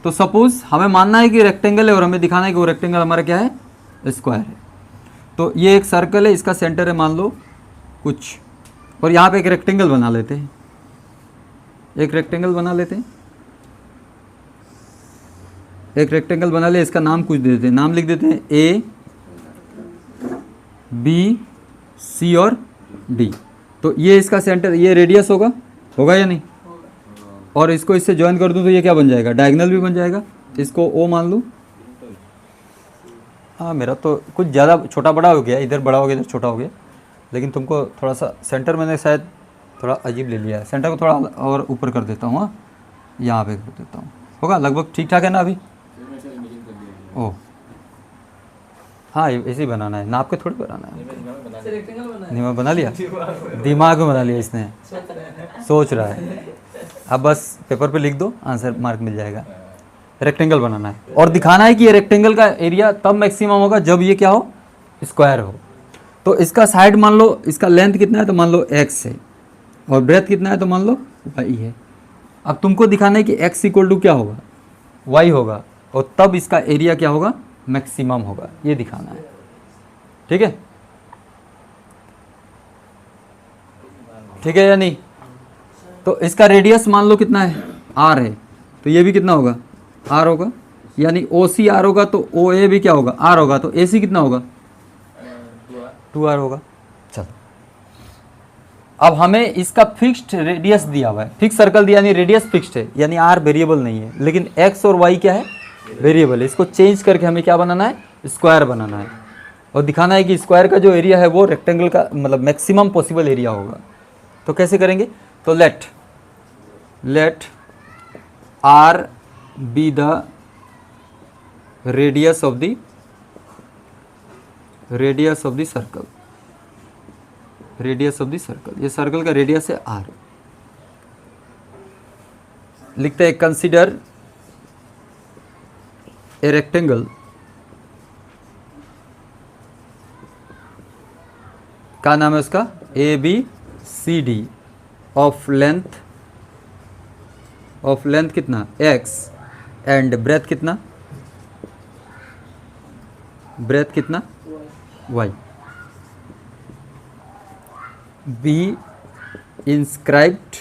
तो सपोज हमें मानना है कि रेक्टेंगल है और हमें दिखाना है कि वो रेक्टेंगल हमारा क्या है, स्क्वायर है। तो ये एक सर्कल है, इसका सेंटर है मान लो कुछ, और यहाँ पे एक रेक्टेंगल बना लेते हैं, एक रेक्टेंगल बना लेते हैं, एक रेक्टेंगल बना ले, इसका नाम कुछ दे देते हैं, नाम लिख देते हैं ए बी सी और डी। तो ये इसका सेंटर, ये रेडियस होगा, होगा या नहीं, और इसको इससे ज्वाइन कर दूं तो ये क्या बन जाएगा, डायगोनल भी बन जाएगा। इसको ओ मान लूँ। हाँ मेरा तो कुछ ज़्यादा छोटा बड़ा हो गया, इधर बड़ा हो गया इधर छोटा हो गया, लेकिन तुमको थोड़ा सा सेंटर मैंने शायद थोड़ा अजीब ले लिया है, सेंटर को थोड़ा और ऊपर कर देता हूँ। हाँ यहाँ पे कर देता हूँ, होगा लगभग ठीक ठाक है ना अभी। ओह हाँ ऐसे ही बनाना है, नाप के थोड़ी बनाना है, नहीं मैं बना लिया, दिमाग में बना लिया इसने, सोच रहा है। अब बस पेपर पे लिख दो, आंसर मार्क मिल जाएगा। रेक्टेंगल बनाना है और दिखाना है कि ये रेक्टेंगल का एरिया तब मैक्सिमम होगा जब ये क्या हो, स्क्वायर हो। तो इसका साइड मान लो, इसका लेंथ कितना है तो मान लो x है, और ब्रेथ कितना है तो मान लो y है। अब तुमको दिखाना है कि x इक्वल टू क्या होगा, y होगा, और तब इसका एरिया क्या होगा, मैक्सिमम होगा, ये दिखाना है। ठीक है, ठीक है या नहीं। तो इसका रेडियस मान लो कितना है, r है, तो ये भी कितना होगा, r होगा, यानी OC r होगा तो OA भी क्या होगा, r होगा, तो AC कितना होगा, 2r होगा। चलो अब हमें इसका फिक्स्ड रेडियस दिया हुआ है, फिक्स सर्कल दिया, यानी रेडियस फिक्स्ड है, यानी r वेरिएबल नहीं है, लेकिन x और y क्या है, वेरिएबल है। इसको चेंज करके हमें क्या बनाना है, स्क्वायर बनाना है, और दिखाना है कि स्क्वायर का जो एरिया है वो रेक्टेंगल का मतलब मैक्सिमम पॉसिबल एरिया होगा। तो कैसे करेंगे, तो let r be the radius of the circle, radius of the circle, ये सर्कल का रेडियस है r। लिखते हैं कंसीडर ए रेक्टेंगल का नाम है उसका ABCD ऑफ लेंथ कितना x एंड ब्रेथ कितना y। Be inscribed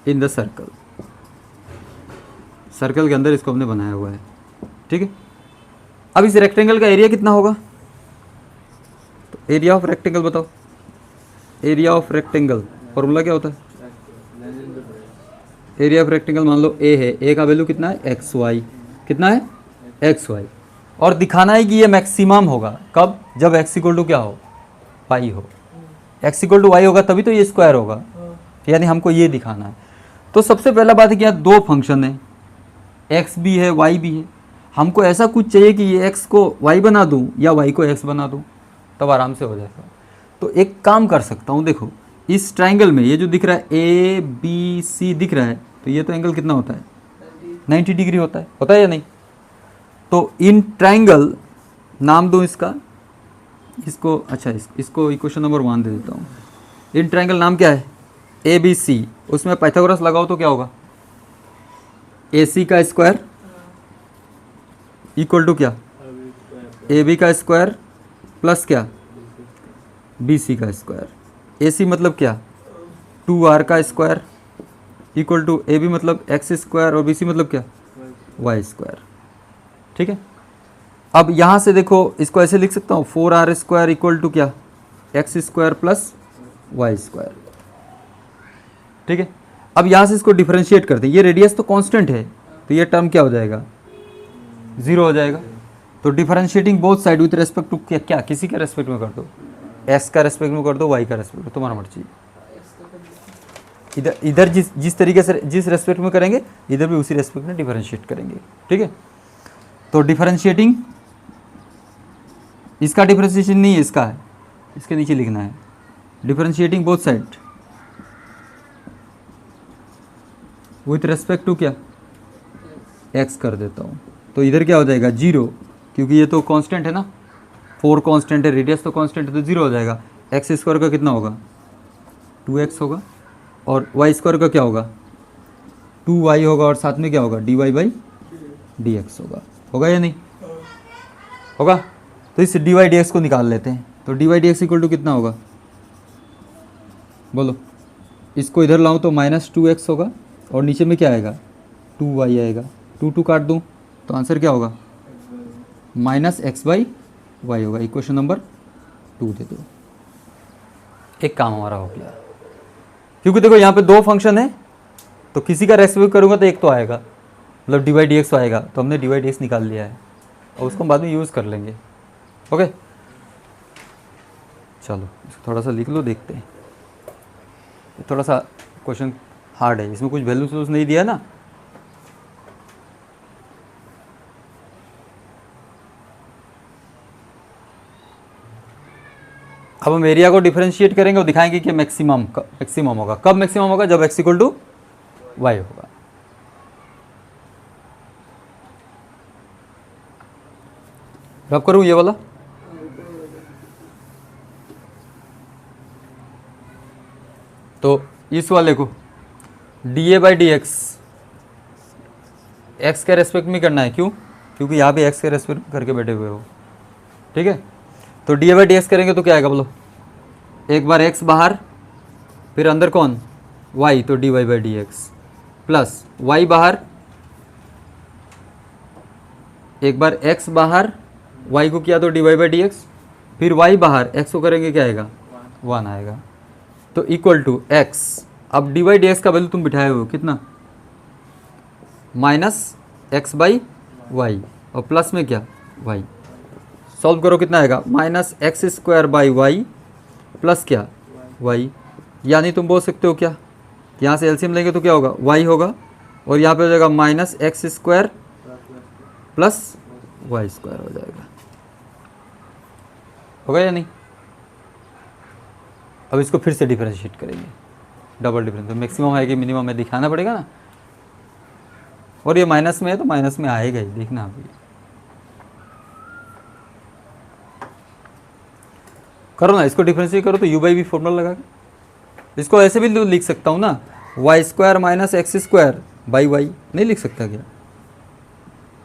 in the circle, circle के अंदर इसको हमने बनाया हुआ है। ठीक है, अब इस रेक्टेंगल का एरिया कितना होगा, तो एरिया ऑफ रेक्टेंगल बताओ, एरिया ऑफ रेक्टेंगल फॉर्मूला क्या होता है, एरिया ऑफ रेक्टेंगल मान लो ए है, ए का वैल्यू कितना है, XY, कितना है, XY, और दिखाना है कि ये मैक्सिमम होगा कब, जब x इक्वल टू क्या हो, y हो, x इक्वल टू y होगा तभी तो ये स्क्वायर होगा, यानी हमको ये दिखाना है। तो सबसे पहला बात है कि यहाँ दो फंक्शन है, x भी है y भी है, हमको ऐसा कुछ चाहिए कि ये x को y बना दूँ या y को x बना दूँ, तब आराम से हो जाएगा। तो एक काम कर सकता हूँ, देखो इस ट्राइंगल में ये जो दिख रहा है ABC दिख रहा है, तो ये तो एंगल कितना होता है, 90 डिग्री होता है या नहीं। तो इन ट्राइंगल नाम दो इसका, इसको अच्छा इसको इक्वेशन नंबर 1 दे देता हूँ। इन ट्राइंगल नाम क्या है, ABC, उसमें पाइथागोरस लगाओ तो क्या होगा, AC का स्क्वायर इक्वल टू क्या, AB का स्क्वायर प्लस क्या, BC का स्क्वायर। AC मतलब क्या, 2r का स्क्वायर इक्वल टू AB मतलब x स्क्वायर, और BC मतलब क्या, y स्क्वायर। ठीक है, अब यहाँ से देखो इसको ऐसे लिख सकता हूँ, 4r स्क्वायर इक्वल टू क्या, x square plus y square. ठीक है, अब यहाँ से इसको डिफरेंशिएट करते हैं, ये रेडियस तो कांस्टेंट है, तो ये टर्म क्या हो जाएगा, 0 हो जाएगा। तो differentiating both side with respect to क्या, किसी के रेस्पेक्ट में कर दो, x का रेस्पेक्ट में कर दो, y का रेस्पेक्ट में, तुम्हारा मर्जी। इधर जिस तरीके से जिस रेस्पेक्ट में करेंगे, इधर भी उसी रेस्पेक्ट में डिफरेंशिएट करेंगे। ठीक है, तो डिफरेंशिएटिंग, इसका डिफरेंशिएशन नहीं है, इसका है, इसके नीचे लिखना है, differentiating both side with respect to क्या, x कर देता हूँ, तो इधर क्या हो जाएगा 0, क्योंकि ये तो कांस्टेंट है ना, 4 कांस्टेंट है, रेडियस तो कांस्टेंट है, तो 0 हो जाएगा। एक्स स्क्वायर का कितना होगा 2x होगा, और वाई स्क्वायर का क्या होगा 2y होगा, और साथ में क्या होगा dy/dx होगा या नहीं होगा। तो इस dy/dx को निकाल लेते हैं। तो dy/dx इक्वल टू कितना होगा बोलो। इसको इधर लाऊं तो -2x होगा, और नीचे में क्या आएगा 2y आएगा। 2 काट दूं तो आंसर क्या होगा -x/y होगा। इक्वेशन नंबर 2 दे दो। एक काम हमारा हो गया, क्योंकि देखो यहाँ पे दो फंक्शन है, तो किसी का रेस्पेक्ट करूँगा तो एक तो आएगा, मतलब dy/dx तो आएगा। तो हमने dy/dx निकाल लिया है, और उसको बाद में यूज़ कर लेंगे। ओके, चलो इसको थोड़ा सा लिख लो, देखते हैं। थोड़ा सा क्वेश्चन हार्ड है, इसमें कुछ वैल्यूज नहीं दिया ना। अब हम एरिया को डिफरेंशिएट करेंगे और दिखाएंगे कि मैक्सिमम होगा। कब मैक्सिमम होगा, जब x = y होगा। रब करूँ ये वाला, तो इस वाले को dA/dx x के रेस्पेक्ट में करना है। क्यों? क्योंकि यहाँ पे x के रेस्पेक्ट करके बैठे हुए हो, ठीक है। तो dA/dx करेंगे तो क्या आएगा बोलो। एक बार x बाहर, फिर अंदर कौन y, तो dy/dx प्लस y बाहर, एक बार x बाहर, y को किया तो dy/dx, फिर y बाहर, x को करेंगे क्या आएगा 1 आएगा। तो इक्वल टू x, अब dy/dx का वैल्यू तुम बिठाए हो कितना -x/y, और प्लस में क्या y। सॉल्व करो कितना आएगा -x² प्लस क्या y। यानी तुम बोल सकते हो क्या, यहाँ से एलसीएम लेंगे तो क्या होगा y होगा, और यहाँ पे हो जाएगा -x² प्लस y² हो जाएगा। होगा या नहीं। अब इसको फिर से डिफरेंशिएट करेंगे, डबल डिफरेंस। मैक्सिमम है कि मिनिमम है दिखाना पड़ेगा ना, और ये माइनस में है तो माइनस में आएगा ही, देखना अभी। करो ना, इसको डिफरेंशिएट करो तो u/v फॉर्मूला लगा के। इसको ऐसे भी लिख सकता हूँ ना, y² - x² नहीं लिख सकता क्या।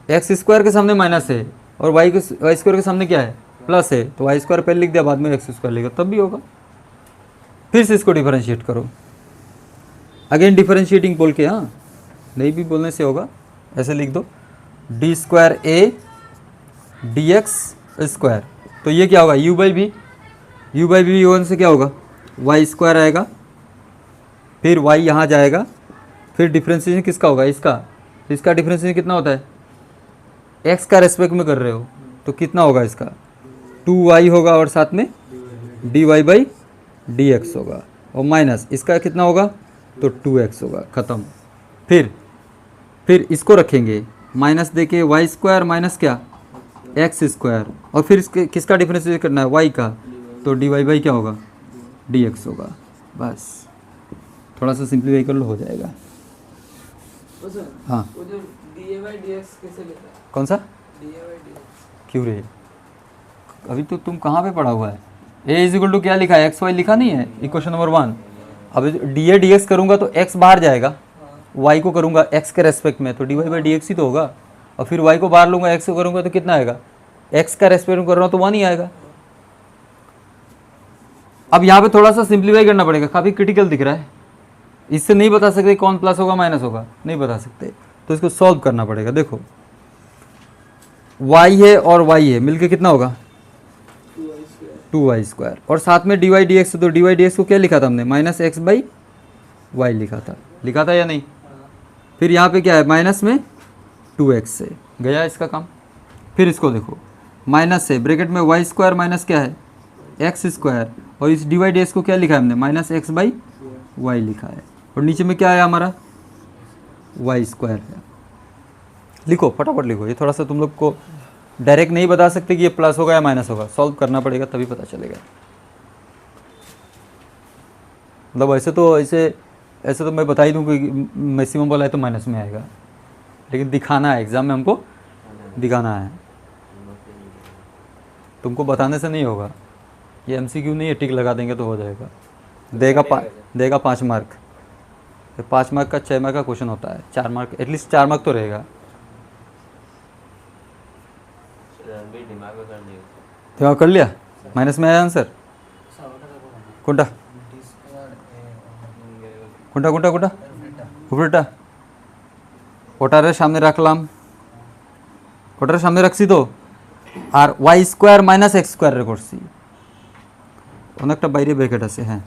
x² के सामने माइनस है, और y² के सामने क्या है प्लस है, तो y² पहले लिख दिया, बाद में x² लिखा, तब भी होगा। फिर से इसको डिफरेंशिएट करो, अगेन डिफरेंशिएटिंग बोल के, हाँ नहीं भी बोलने से होगा, ऐसे लिख दो d²a dx²। तो ये क्या होगा u/v 1 से क्या होगा y² आएगा, फिर y यहाँ जाएगा, फिर डिफरेंशिएशन किसका होगा इसका डिफरेंशिएशन कितना होता है x का रेस्पेक्ट में कर रहे हो, तो कितना होगा इसका 2y होगा, और साथ में dy/dx होगा, और माइनस इसका कितना होगा तो 2x होगा, ख़त्म। फिर इसको रखेंगे माइनस दे के y² माइनस क्या x², और फिर इसके किसका डिफरेंशिएट करना है y का, तो dy क्या होगा dx होगा। बस थोड़ा सा सिंप्लीफाई कर लो, हो जाएगा। हाँ वो जो dA/dx कैसे लिखा है? कौन सा dA/dx क्यों रे, अभी तो तुम कहाँ पे पढ़ा हुआ है। a = क्या लिखा है xy लिखा नहीं है, इक्वेशन नंबर 1। अब dA/dx करूँगा तो x बाहर जाएगा, y को करूँगा x के रेस्पेक्ट में तो dy/dx ही तो होगा, और फिर y को बाहर लूँगा x को करूँगा तो कितना आएगा x का रेस्पेक्ट में कर रहा हूँ तो 1 ही आएगा। अब यहाँ पे थोड़ा सा सिंप्लीफाई करना पड़ेगा, काफ़ी क्रिटिकल दिख रहा है, इससे नहीं बता सकते कौन प्लस होगा माइनस होगा, नहीं बता सकते, तो इसको सॉल्व करना पड़ेगा। देखो y है और y है मिलके कितना होगा 2y², और साथ में dy/dx, तो dy/dx को क्या लिखा था हमने -x/y लिखा था या नहीं। फिर यहाँ पे क्या है माइनस में 2x से गया इसका काम। फिर इसको देखो माइनस से ब्रैकेट में y² माइनस क्या है x², और इस dy/dx को क्या लिखा है हमने -x/y लिखा है, और नीचे में क्या है हमारा y² है। लिखो फटाफट लिखो, ये थोड़ा सा तुम लोग को डायरेक्ट नहीं बता सकते कि ये प्लस होगा या माइनस होगा, सॉल्व करना पड़ेगा तभी पता चलेगा। मतलब ऐसे तो मैं बता ही दूँ कि मैक्सिमम वाला है तो माइनस में आएगा, लेकिन दिखाना है एग्ज़ाम में, हमको दिखाना है, तुमको बताने से नहीं होगा। ये MCQ नहीं है, टिक लगा देंगे तो हो जाएगा। देगा 5 मार्क। तो 5 मार्क का 6 मार्क का क्वेश्चन होता है, 4 मार्क एटलीस्ट 4 मार्क तो रहेगा। दिमाग कर लिया, माइनस में आया आंसर। कोटा কোনটা কোনটা কোনটা উপরেটা ওটারে সামনে রাখলাম, ওটারে সামনে রাখছি তো, আর Y square minus X square রে করছি। অনেকটা বাইরে ব্র্যাকেট আছে, হ্যাঁ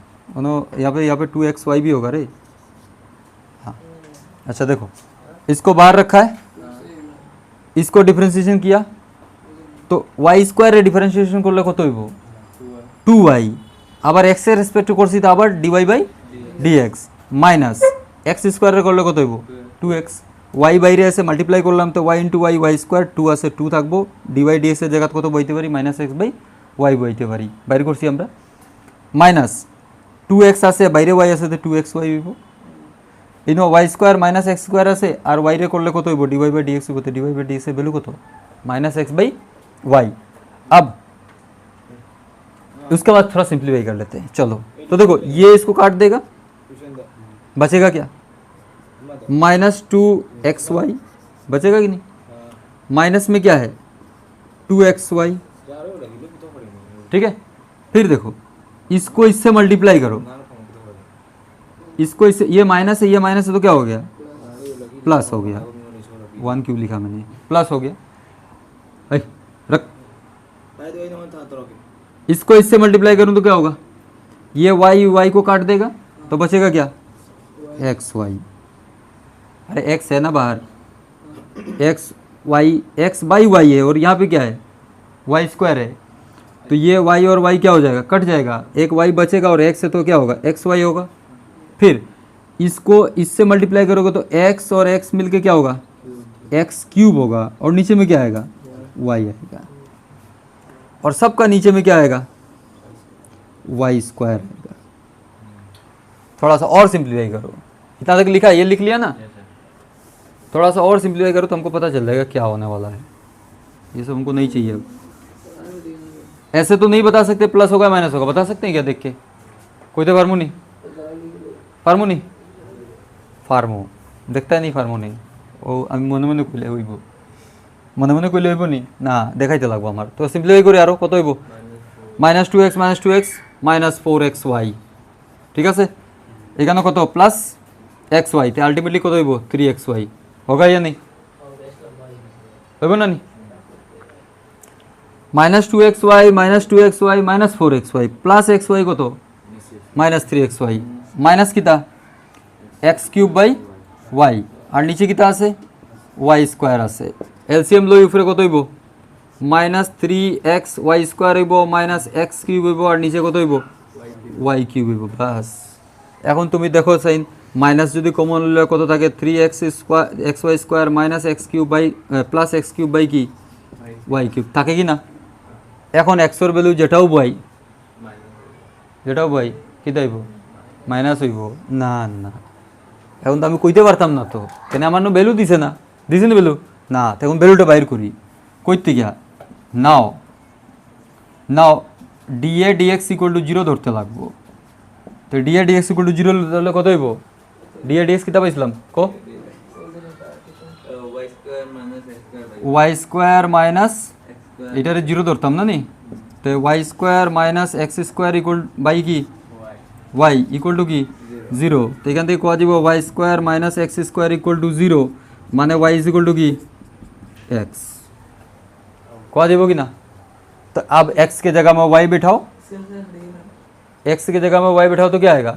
यहाँ पे 2xy भी होगा रे। हाँ अच्छा देखो, इसको बाहर रखा है, इसको डिफरेंशिएशन किया तो वाई स्कोয়ার রে ডিফারেন্সিয়েশন করলে কত হইব 2y, আবার x এর রেসপেক্টে করছি তো আবার dy by dx minus x square রে করলে কত হইব 2x, y বাইরে আছে মাল্টিপ্লাই করলাম তো y ইনটু y স্কয়ার 2 আছে 2 থাকবো, dy dx এর জায়গা কত বইতে পারি মাইনাস x বাই y বইতে পারি, বাইরে করছি আমরা মাইনাস 2x আছে বাইরে y আছে তো 2xy হইব, ইনো y square minus x square আছে আর y রে করলে কত হইব dy বাই dx হইব, তো dy বাই dx এর ভ্যালু কত माइनस एक्स बाई वाई। अब उसके बाद थोड़ा सिंप्लीफाई कर लेते हैं, चलो तो देखो ये इसको काट देगा, बचेगा क्या -2xy बचेगा कि नहीं, माइनस में क्या है 2xy, ठीक है। फिर देखो इसको इससे मल्टीप्लाई करो, इसको इससे, ये माइनस है ये माइनस है तो क्या हो गया प्लस हो गया, 1 क्यों लिखा मैंने, प्लस हो गया। रख, इसको इससे मल्टीप्लाई करूं तो क्या होगा, ये y को काट देगा तो बचेगा क्या xy, अरे x है ना बाहर, x बाई y है और यहाँ पे क्या है y स्क्वायर है, तो ये y और y क्या हो जाएगा कट जाएगा, एक y बचेगा और x है तो क्या होगा xy होगा। फिर इसको इससे मल्टीप्लाई करोगे तो x और x मिलके क्या होगा x क्यूब होगा और नीचे में क्या आएगा y आएगा, और सबका नीचे में क्या आएगा y स्क्वायर आएगा। थोड़ा सा और सिंप्लीफाई करो, इतना तक लिखा ये लिख लिया ना, थोड़ा सा और सिंप्लीफाई करो तो हमको पता चल जाएगा क्या होने वाला है, ये सब हमको नहीं चाहिए। ऐसे तो नहीं बता सकते प्लस होगा माइनस होगा, बता सकते हैं क्या देख के, कोई तो फार्मू नहीं फार्मू देखता है नहीं, फार्मू नहीं ও আমি মনে মনে কইলে হইব, মনে মনে কইলে হইব নি না দেখাইতে লাগবো আমার, তো সিম্পলিফাই করে আরো কত হইব -2x -4xy, ঠিক আছে। এখানে কত প্লাস xy, তে আলটিমেটলি কত হইব 3xy, होगा या नहीं হইব না নি, -2xy -4xy প্লাস xy কত -3xy মাইনাস কিতা x কিউব বাই y আর নিচে কিতা আছে y স্কয়ার আছে, এলসিএম লই উপরে কত হইব -3xy স্কয়ার হইব মাইনাস x কিউব হইব আর নিচে কত হইব y কিউব হইব, বাস। এখন তুমি দেখো সাইন মাইনাস যদি কমন লয় কত থাকে 3xy square minus x cube by plus x cube by কি y কিউব থাকে কি না। এখন x এর ভ্যালু যেটাও y কিতা হইব মাইনাস হইব না না, এখন তো আমি কইতে পারতাম না তো, কেন আমার না ভ্যালু দিছে না ভ্যালু না, তখন ভ্যালুটা বাইর করি কইতে গিয়া নাও dA dx ইকুয়াল টু 0 ধরতে লাগবো, তো dA dx ইকুয়াল টু 0 ধরলে কত হইব dA dx কিতা পাইছিলাম কো y স্কয়ার মাইনাস এটারে 0 ধরতাম না নি, তো y square minus x square equal by কি y ইকুয়াল টু কি 0, তো এখান থেকে কোয়া দিব y square minus x square equal to 0 মানে y इज इक्वल टू की x, कोआ देबो कि ना। तो अब x के जगह में y बिठाओ, x के जगह में y बिठाओ तो क्या आएगा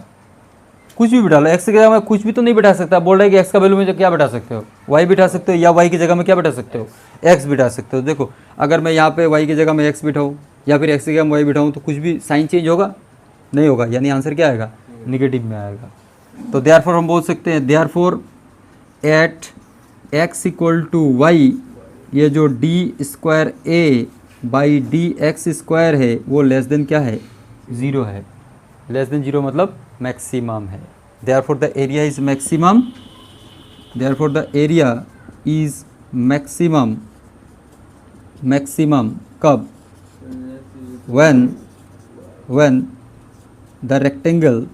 कुछ भी बिठा लो, x की जगह में कुछ भी तो नहीं बिठा सकता, बोल रहे हैं कि x का वैल्यू में क्या बिठा सकते हो y बिठा सकते हो, या y की जगह में क्या बिठा सकते हो x बिठा सकते हो। देखो अगर मैं यहाँ पे y की जगह में x बिठाऊँ या फिर x की जगह में y बिठाऊँ तो कुछ भी साइन चेंज होगा नहीं होगा, यानी आंसर क्या आएगा निगेटिव में आएगा। तो देयरफॉर हम बोल सकते हैं therefore at x equal to y, ये जो d square a by d x square है वो लेस देन क्या है 0 है, लेस देन 0 मतलब मैक्सिमम है। Therefore the area is maximum, therefore the area is maximum कब when when the rectangle,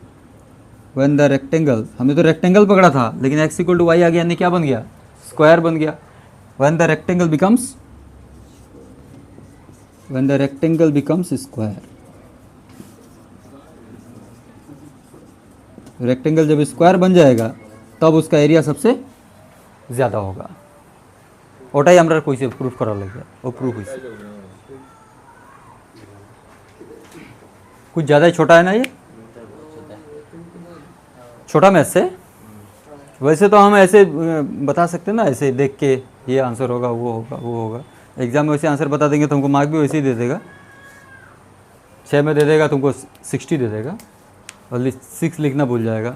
when the rectangle, हमने तो रेक्टेंगल पकड़ा था लेकिन x इक्वल टू वाई आ गया, यानी क्या बन गया, स्क्वायर बन गया। When the rectangle becomes, when the rectangle becomes square, rectangle जब स्क्वायर बन जाएगा तब उसका एरिया सबसे ज़्यादा होगा। ওটাই আমরা কইছে প্রুফ করা লাগে, ও প্রুফ হইছে। कुछ ज़्यादा ही छोटा है ना ये, छोटा मैथ से। वैसे तो हम ऐसे बता सकते हैं ना, ऐसे देख के ये आंसर होगा, वो होगा, वो होगा। एग्जाम में वैसे आंसर बता देंगे तो हमको मार्क भी वैसे ही दे देगा, 6 में दे देगा, तुमको 60 दे देगा, और 6 लिखना भूल जाएगा।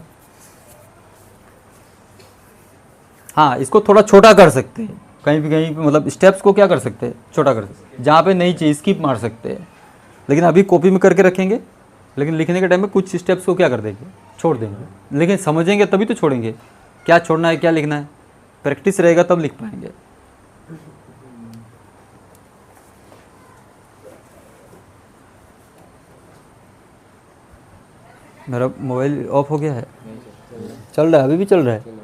हाँ, इसको थोड़ा छोटा कर सकते हैं, कहीं भी कहीं पे मतलब स्टेप्स को क्या कर सकते हैं, छोटा कर सकते हैं, जहाँ पे नहीं चाहिए स्किप मार सकते हैं। लेकिन अभी कॉपी में करके रखेंगे, लेकिन लिखने के टाइम में कुछ स्टेप्स को क्या कर देंगे, छोड़ देंगे। लेकिन समझेंगे तभी तो छोड़ेंगे, क्या छोड़ना है क्या लिखना है, प्रैक्टिस रहेगा तब लिख पाएंगे। मेरा मोबाइल ऑफ हो गया है, चल रहा है, अभी भी चल रहा है।